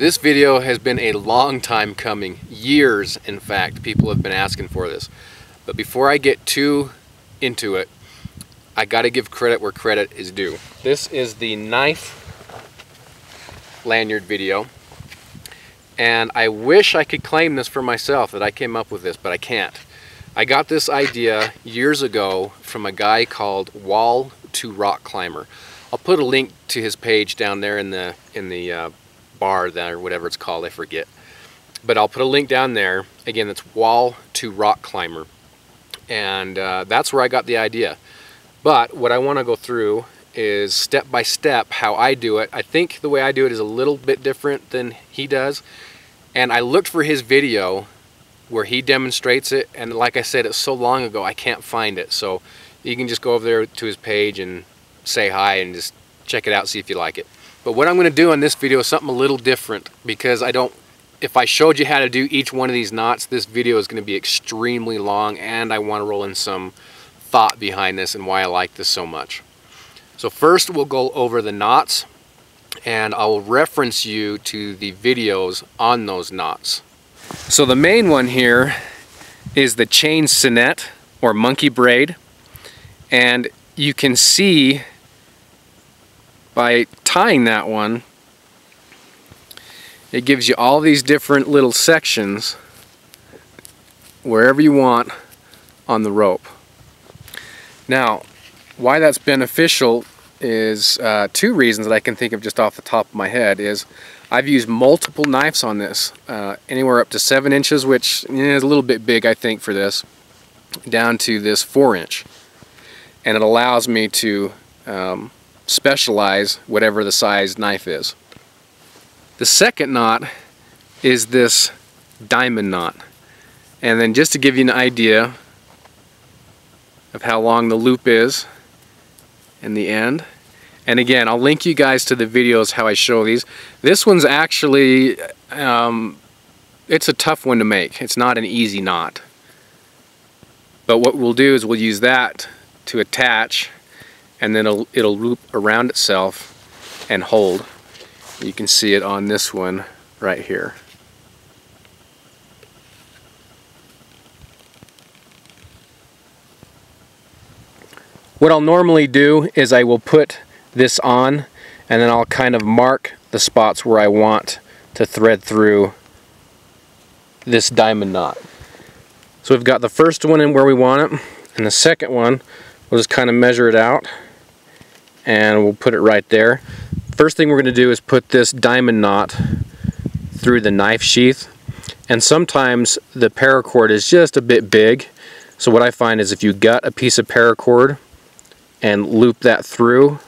This video has been a long time coming, years in fact. People have been asking for this. But before I get too into it, I gotta give credit where credit is due. This is the knife lanyard video, and I wish I could claim this for myself, that I came up with this, but I can't. I got this idea years ago from a guy called Wall to Rock Climber. I'll put a link to his page down there in the bar there, or whatever it's called, I forget. But I'll put a link down there. Again, that's Wall to Rock Climber. And that's where I got the idea. But what I want to go through is step by step how I do it. I think the way I do it is a little bit different than he does. And I looked for his video where he demonstrates it, and like I said, it's so long ago I can't find it. So you can just go over there to his page and say hi and just check it out, see if you like it. But what I'm going to do on this video is something a little different, because if I showed you how to do each one of these knots, this video is going to be extremely long, and I want to roll in some thought behind this and why I like this so much. So first we'll go over the knots, and I'll reference you to the videos on those knots. So the main one here is the chain sinette or monkey braid, and you can see by tying that one, it gives you all these different little sections wherever you want on the rope. Now, why that's beneficial is two reasons that I can think of just off the top of my head. Is I've used multiple knives on this, anywhere up to 7 inches, which is a little bit big I think for this, down to this 4-inch. And it allows me to specialize whatever the size knife is. The second knot is this diamond knot. And then just to give you an idea of how long the loop is in the end. And again, I'll link you guys to the videos how I show these. This one's actually, it's a tough one to make. It's not an easy knot. But what we'll do is we'll use that to attach, and then it'll loop around itself and hold. You can see it on this one right here. What I'll normally do is I will put this on, and then I'll kind of mark the spots where I want to thread through this diamond knot. So we've got the first one in where we want it, and the second one we'll just kind of measure it out, and we'll put it right there. First thing we're going to do is put this diamond knot through the knife sheath, and sometimes the paracord is just a bit big. So what I find is if you gut a piece of paracord and loop that through,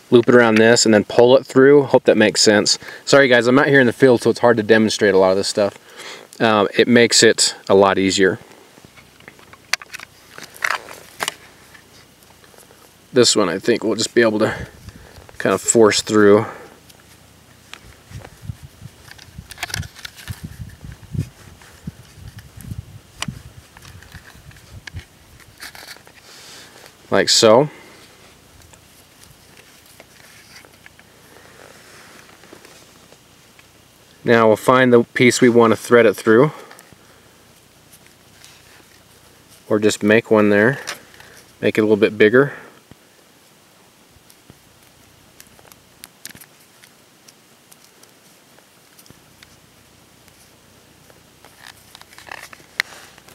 loop it around this, and then pull it through. Hope that makes sense. Sorry guys, I'm out here in the field, so it's hard to demonstrate a lot of this stuff. It makes it a lot easier. This one I think we'll just be able to kind of force through. Like so. Now we'll find the piece we want to thread it through, or just make one there, make it a little bit bigger.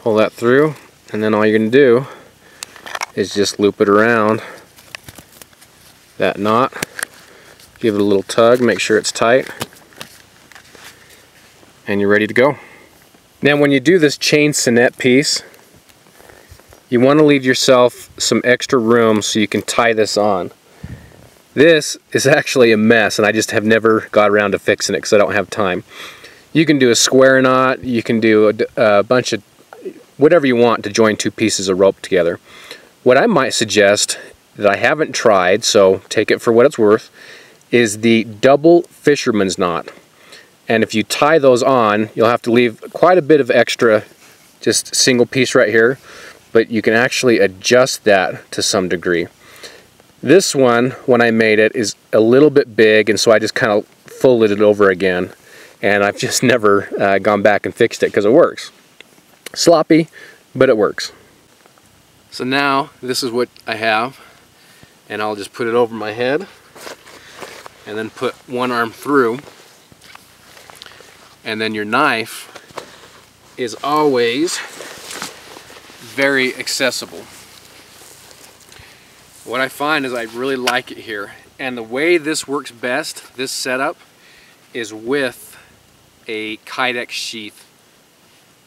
Pull that through, and then all you're going to do is just loop it around that knot, give it a little tug, make sure it's tight, and you're ready to go. Now when you do this chain sinette piece, you want to leave yourself some extra room so you can tie this on. This is actually a mess, and I just have never got around to fixing it because I don't have time. You can do a square knot, you can do a bunch of whatever you want to join two pieces of rope together. What I might suggest, that I haven't tried, so take it for what it's worth, is the double fisherman's knot. And if you tie those on, you'll have to leave quite a bit of extra, just single piece right here, but you can actually adjust that to some degree. This one, when I made it, is a little bit big, and so I just kind of folded it over again, and I've just never gone back and fixed it because it works. Sloppy, but it works. So now this is what I have, and I'll just put it over my head and then put one arm through, and then your knife is always very accessible. What I find is I really like it here, and the way this works best, this setup, is with a Kydex sheath,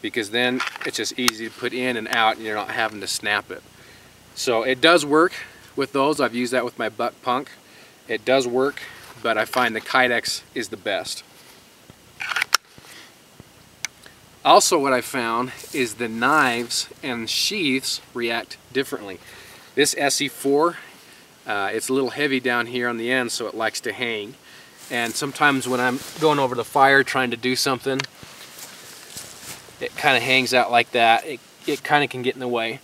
because then it's just easy to put in and out and you're not having to snap it. So it does work with those. I've used that with my buck punk. It does work, but I find the Kydex is the best. Also, what I found is the knives and sheaths react differently. This SE4, it's a little heavy down here on the end, so it likes to hang. And sometimes when I'm going over the fire trying to do something, it kind of hangs out like that. It kind of can get in the way.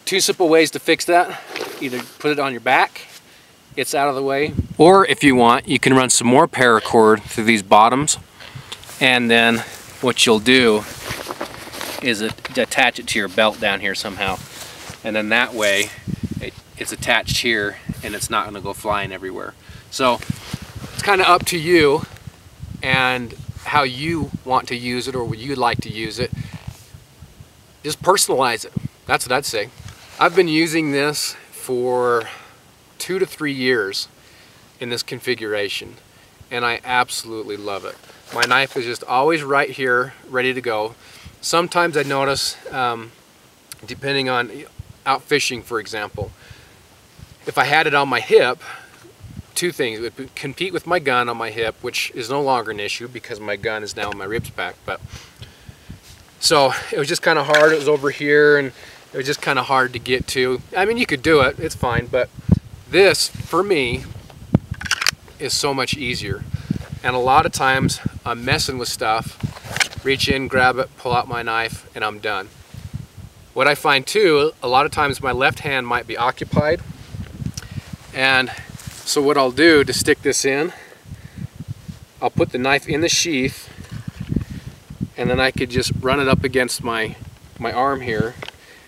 Two simple ways to fix that. Either put it on your back, it's out of the way, or if you want, you can run some more paracord through these bottoms, and then what you'll do is attach it to your belt down here somehow, and then that way it's attached here and it's not going to go flying everywhere. So it's kind of up to you and how you want to use it or what you'd like to use it. Just personalize it. That's what I'd say. I've been using this for 2 to 3 years in this configuration, and I absolutely love it. My knife is just always right here, ready to go. Sometimes I notice, depending on out fishing, for example, if I had it on my hip, two things. It would compete with my gun on my hip, which is no longer an issue because my gun is now in my ribs back. But so it was just kind of hard. It was over here, and it was just kind of hard to get to. I mean, you could do it. It's fine. But this, for me, is so much easier. And a lot of times I'm messing with stuff, reach in, grab it, pull out my knife, and I'm done. What I find too, a lot of times my left hand might be occupied, and so what I'll do to stick this in, I'll put the knife in the sheath, and then I could just run it up against my arm here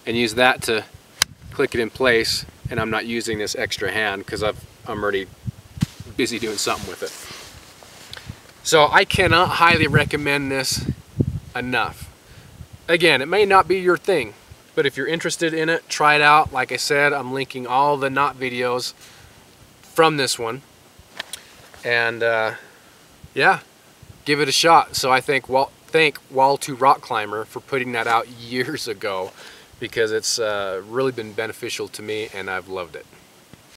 and use that to click it in place, and I'm not using this extra hand because I'm already busy doing something with it. So I cannot highly recommend this enough. Again, it may not be your thing, but if you're interested in it, try it out. Like I said, I'm linking all the knot videos from this one. And yeah, give it a shot. So I thank Wall2 Rock Climber for putting that out years ago, because it's really been beneficial to me and I've loved it.